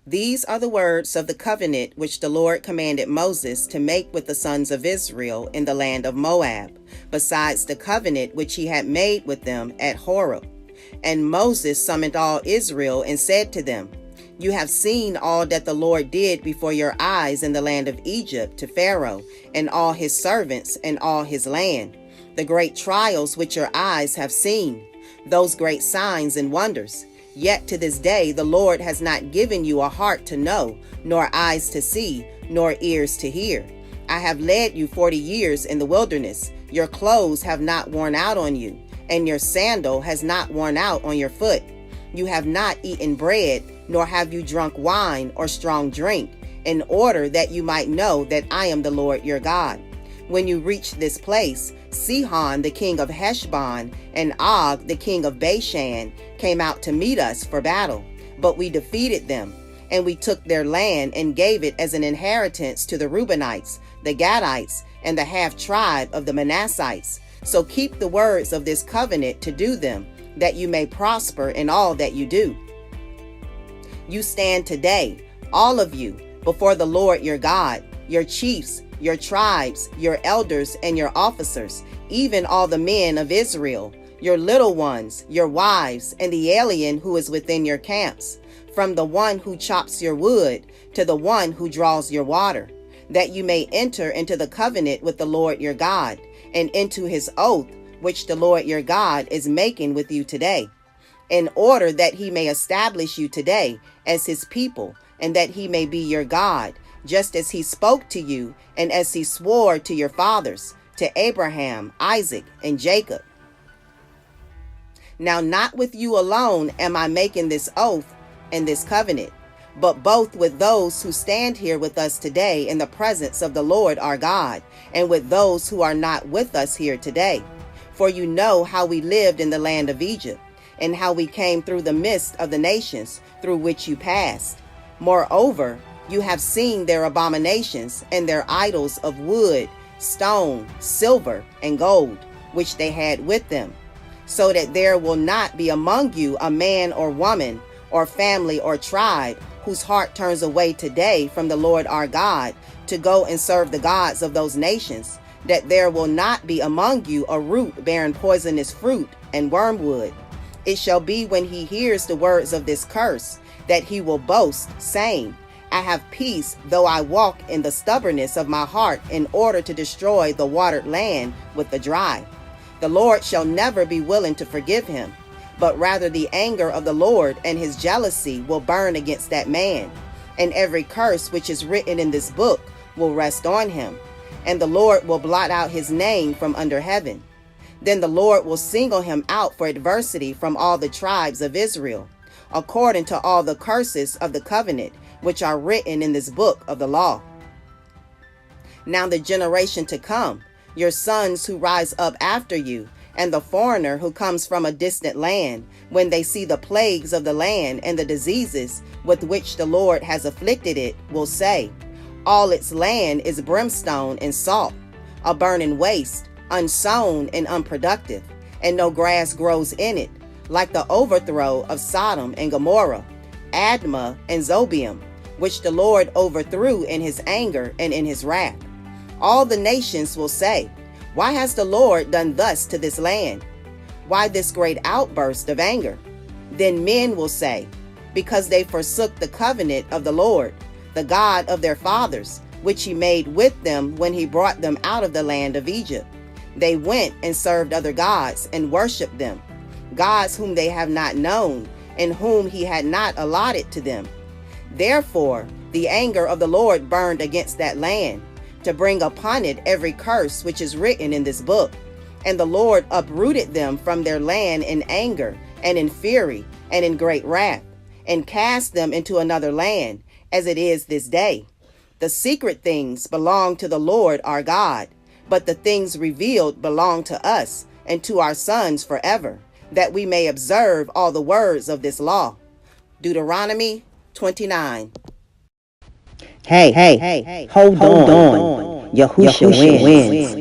These are the words of the covenant which the Lord commanded Moses to make with the sons of Israel in the land of Moab, besides the covenant which he had made with them at Horeb. And Moses summoned all Israel and said to them, You have seen all that the Lord did before your eyes in the land of Egypt to Pharaoh and all his servants and all his land, the great trials which your eyes have seen, those great signs and wonders. Yet to this day the Lord has not given you a heart to know, nor eyes to see, nor ears to hear. I have led you 40 years in the wilderness. Your clothes have not worn out on you, and your sandal has not worn out on your foot. You have not eaten bread, nor have you drunk wine or strong drink, in order that you might know that I am the Lord your God. When you reach this place, Sihon the king of Heshbon and Og the king of Bashan came out to meet us for battle, but we defeated them, and we took their land and gave it as an inheritance to the Reubenites, the Gadites, and the half-tribe of the Manassites. So keep the words of this covenant to do them, that you may prosper in all that you do. You stand today, all of you, before the Lord your God, your chiefs, your tribes, your elders, and your officers, even all the men of Israel, your little ones, your wives, and the alien who is within your camps, from the one who chops your wood to the one who draws your water, that you may enter into the covenant with the Lord your God, and into his oath, which the Lord your God is making with you today, in order that he may establish you today as his people, and that he may be your God, just as he spoke to you, and as he swore to your fathers, to Abraham, Isaac, and Jacob. Now not with you alone am I making this oath and this covenant, but both with those who stand here with us today in the presence of the Lord our God, and with those who are not with us here today. For you know how we lived in the land of Egypt, and how we came through the midst of the nations through which you passed. Moreover, you have seen their abominations and their idols of wood, stone, silver, and gold, which they had with them, so that there will not be among you a man or woman, or family or tribe, whose heart turns away today from the Lord our God to go and serve the gods of those nations, that there will not be among you a root bearing poisonous fruit and wormwood. It shall be when he hears the words of this curse, that he will boast, saying, I have peace, though I walk in the stubbornness of my heart, in order to destroy the watered land with the dry. The Lord shall never be willing to forgive him, but rather the anger of the Lord and his jealousy will burn against that man, and every curse which is written in this book will rest on him, and the Lord will blot out his name from under heaven. Then the Lord will single him out for adversity from all the tribes of Israel, according to all the curses of the covenant which are written in this book of the law. Now the generation to come, your sons who rise up after you, and the foreigner who comes from a distant land, when they see the plagues of the land and the diseases with which the Lord has afflicted it, will say, All its land is brimstone and salt, a burning waste, unsown and unproductive, and no grass grows in it, like the overthrow of Sodom and Gomorrah, Admah and Zobeim, which the Lord overthrew in his anger and in his wrath. All the nations will say, Why has the Lord done thus to this land? Why this great outburst of anger? Then men will say, Because they forsook the covenant of the Lord, the God of their fathers, which he made with them when he brought them out of the land of Egypt. They went and served other gods and worshipped them, gods whom they have not known, and whom he had not allotted to them. Therefore, the anger of the Lord burned against that land, to bring upon it every curse which is written in this book. And the Lord uprooted them from their land in anger, and in fury, and in great wrath, and cast them into another land, as it is this day. The secret things belong to the Lord our God, but the things revealed belong to us and to our sons forever, that we may observe all the words of this law. Deuteronomy 29. Hey, hold on. Yahushua wins.